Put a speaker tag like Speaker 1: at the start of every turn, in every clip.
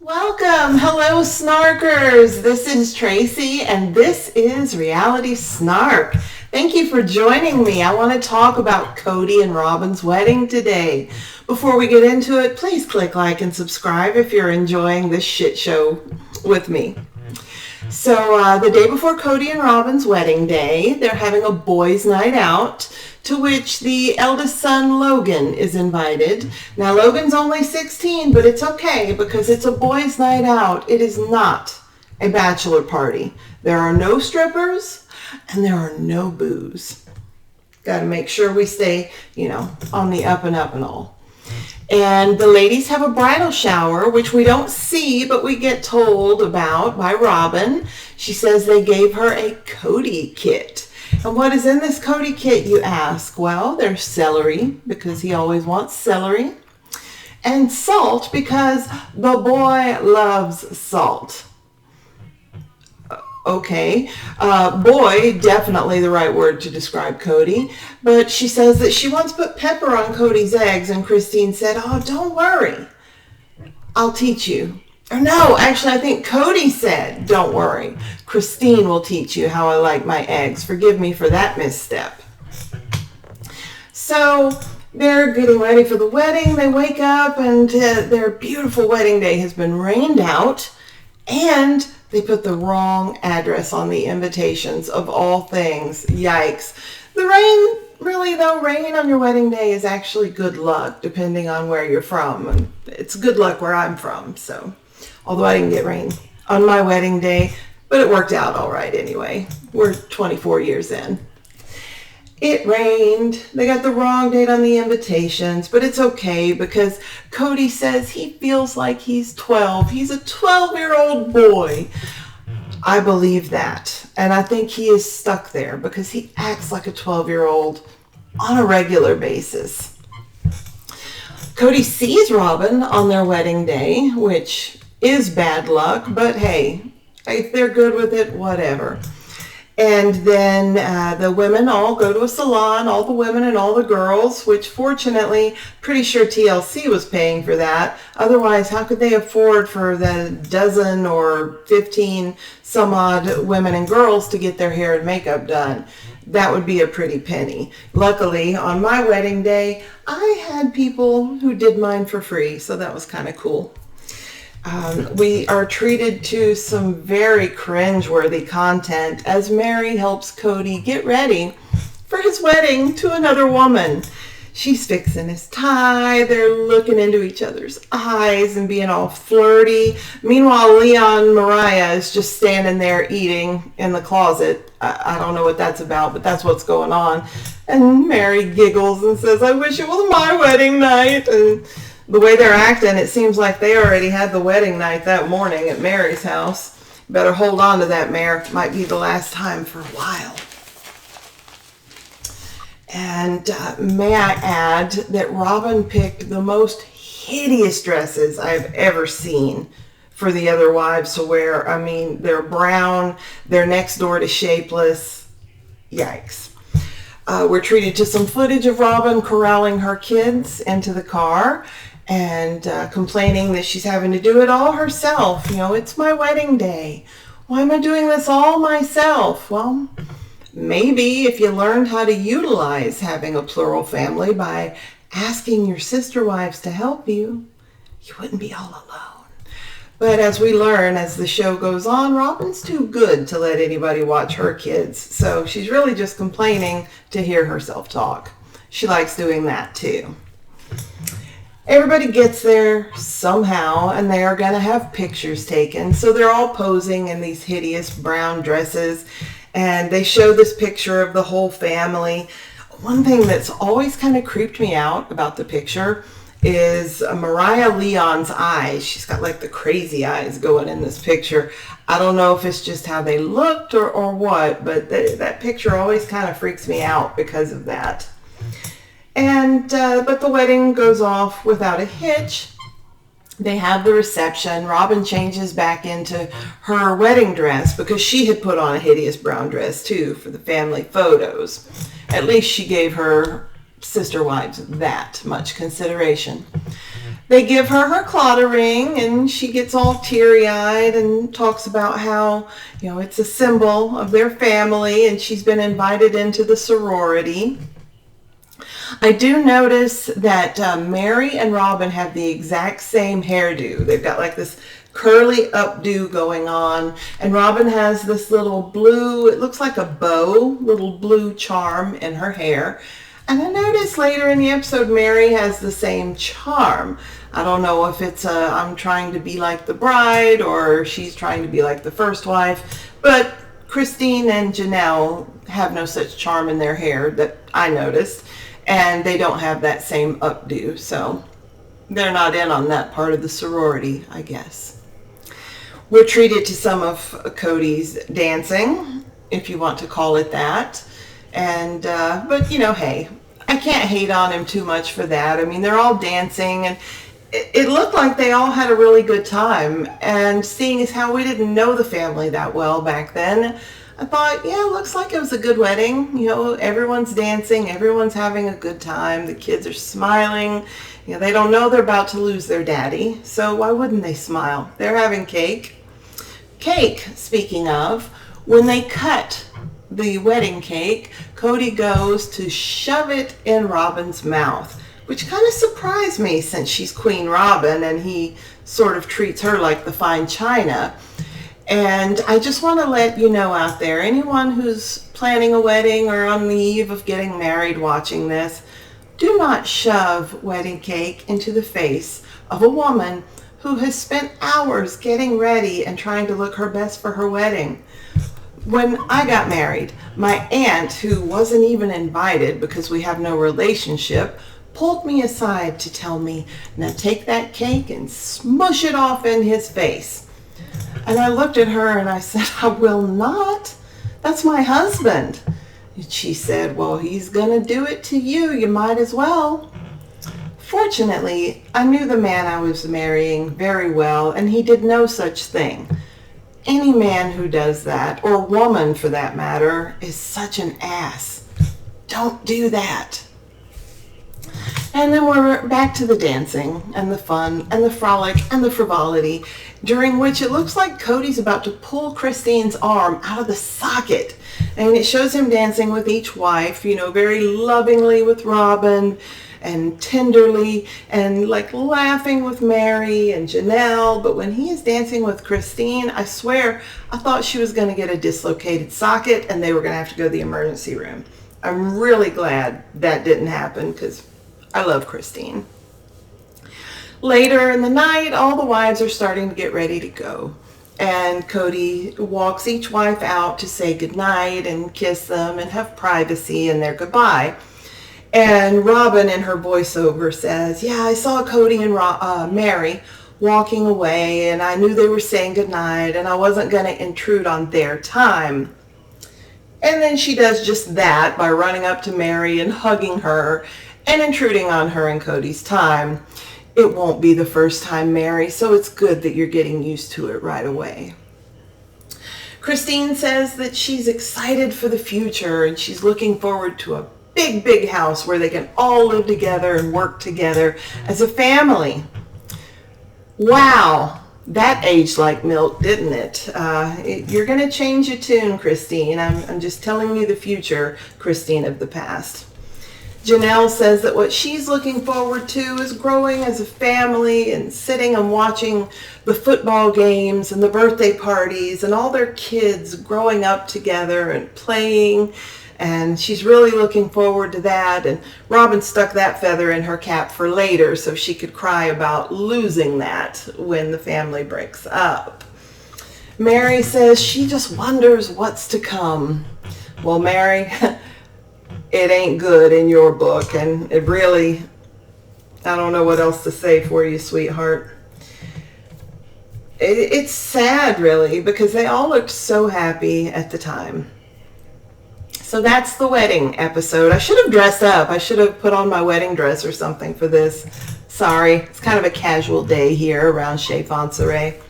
Speaker 1: Welcome. Hello, Snarkers. This is Tracy, and this is Reality Snark. Thank you for joining me. I want to talk about Cody and Robin's wedding today. Before we get into it, please click like and subscribe if you're enjoying this shit show with me. So the day before Cody and Robin's wedding day, they're having a boys' night out, to which the eldest son, Logan, is invited. Now, Logan's only 16, but it's okay because it's a boys' night out. It is not a bachelor party. There are no strippers and there are no booze. Got to make sure we stay, on the up and up and all. And the ladies have a bridal shower, which we don't see, but we get told about by Robin. She says they gave her a Cody kit. And what is in this Cody kit, you ask? Well, there's celery, because he always wants celery. And salt, because the boy loves salt. Okay, boy, definitely the right word to describe Cody. But she says that she once put pepper on Cody's eggs, and Christine said, "Oh, don't worry, I'll teach you." Or no, actually, I think Cody said, "Don't worry, Christine will teach you how I like my eggs." Forgive me for that misstep. So they're getting ready for the wedding. They wake up, and their beautiful wedding day has been rained out, and they put the wrong address on the invitations of all things. Yikes. The rain on your wedding day is actually good luck, depending on where you're from. And it's good luck where I'm from, so. Although I didn't get rain on my wedding day, but it worked out all right anyway. We're 24 years in. It rained. They got the wrong date on the invitations, but it's okay because Cody says he feels like he's 12. He's a 12-year-old boy. I believe that. And I think he is stuck there because he acts like a 12-year-old on a regular basis. Cody sees Robin on their wedding day, which is bad luck, but hey, if they're good with it, whatever. And then the women all go to a salon, all the women and all the girls, which fortunately, pretty sure TLC was paying for that. Otherwise, how could they afford for the dozen or 15 some odd women and girls to get their hair and makeup done? That would be a pretty penny. Luckily, on my wedding day, I had people who did mine for free, so that was kind of cool. We are treated to some very cringeworthy content as Mary helps Cody get ready for his wedding to another woman. She's fixing his tie. They're looking into each other's eyes and being all flirty. Meanwhile, Leon Mariah is just standing there eating in the closet. I don't know what that's about, but that's what's going on. And Mary giggles and says, "I wish it was my wedding night." And the way they're acting, it seems like they already had the wedding night that morning at Mary's house. Better hold on to that, Mare. Might be the last time for a while. And may I add that Robin picked the most hideous dresses I've ever seen for the other wives to wear. I mean, they're brown, they're next door to shapeless. Yikes. We're treated to some footage of Robin corralling her kids into the car and complaining that she's having to do it all herself. It's my wedding day. Why am I doing this all myself? Well, maybe if you learned how to utilize having a plural family by asking your sister wives to help you, you wouldn't be all alone. But as we learn as the show goes on, Robin's too good to let anybody watch her kids. So she's really just complaining to hear herself talk. She likes doing that too. Everybody gets there somehow, and they are going to have pictures taken. So they're all posing in these hideous brown dresses, and they show this picture of the whole family. One thing that's always kind of creeped me out about the picture is Mariah Leon's eyes. She's got like the crazy eyes going in this picture. I don't know if it's just how they looked or what, but that picture always kind of freaks me out because of that. And but the wedding goes off without a hitch. They have the reception. Robin changes back into her wedding dress because she had put on a hideous brown dress too for the family photos. At least she gave her sister wives that much consideration. They give her Claudia ring, and she gets all teary-eyed and talks about how, it's a symbol of their family, and she's been invited into the sorority. I do notice that Mary and Robin have the exact same hairdo. They've got like this curly updo going on, and Robin has this little blue, it looks like a bow, little blue charm in her hair. And I noticed later in the episode, Mary has the same charm. I don't know if it's I'm trying to be like the bride, or she's trying to be like the first wife, but Christine and Janelle have no such charm in their hair that I noticed, and they don't have that same updo, so they're not in on that part of the sorority, I guess. We're treated to some of Cody's dancing, if you want to call it that. And but hey, I can't hate on him too much for that. I mean, they're all dancing, and it looked like they all had a really good time. And seeing as how we didn't know the family that well back then, I thought, yeah, looks like it was a good wedding. Everyone's dancing, everyone's having a good time. The kids are smiling. They don't know they're about to lose their daddy, so why wouldn't they smile? They're having cake. Cake, speaking of, when they cut the wedding cake, Cody goes to shove it in Robin's mouth, which kind of surprised me since she's Queen Robin and he sort of treats her like the fine china. And I just want to let you know out there, anyone who's planning a wedding or on the eve of getting married watching this, do not shove wedding cake into the face of a woman who has spent hours getting ready and trying to look her best for her wedding. When I got married, my aunt, who wasn't even invited because we have no relationship, pulled me aside to tell me, now take that cake and smush it off in his face. And I looked at her and I said, I will not. That's my husband. And she said, well, he's going to do it to you. You might as well. Fortunately, I knew the man I was marrying very well, and he did no such thing. Any man who does that, or woman for that matter, is such an ass. Don't do that. And then we're back to the dancing and the fun and the frolic and the frivolity, during which it looks like Cody's about to pull Christine's arm out of the socket. And it shows him dancing with each wife, very lovingly with Robin and tenderly and like laughing with Mary and Janelle. But when he is dancing with Christine, I swear I thought she was going to get a dislocated socket and they were going to have to go to the emergency room. I'm really glad that didn't happen because I love Christine. Later in the night, all the wives are starting to get ready to go. And Cody walks each wife out to say goodnight and kiss them and have privacy in their goodbye. And Robin in her voiceover says, yeah, I saw Cody and Mary walking away and I knew they were saying goodnight and I wasn't going to intrude on their time. And then she does just that by running up to Mary and hugging her and intruding on her and Cody's time. It won't be the first time, Mary, so it's good that you're getting used to it right away. Christine says that she's excited for the future and she's looking forward to a big house where they can all live together and work together as a family. Wow, that aged like milk, didn't it? You're going to change your tune, Christine. I'm just telling you the future, Christine of the past. Janelle says that what she's looking forward to is growing as a family and sitting and watching the football games and the birthday parties and all their kids growing up together and playing. And she's really looking forward to that. And Robin stuck that feather in her cap for later so she could cry about losing that when the family breaks up. Mary says she just wonders what's to come. Well, Mary, it ain't good in your book. And it really, I don't know what else to say for you, sweetheart. It's sad, really, because they all looked so happy at the time. So that's the wedding episode. I should have dressed up. I should have put on my wedding dress or something for this. Sorry, it's kind of a casual day here around Chez Fonseré.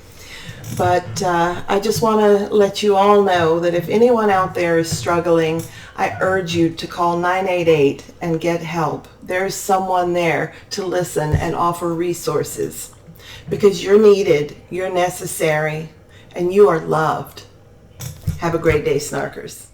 Speaker 1: But I just want to let you all know that if anyone out there is struggling, I urge you to call 988 and get help. There's someone there to listen and offer resources, because you're needed, you're necessary, and you are loved. Have a great day, Snarkers.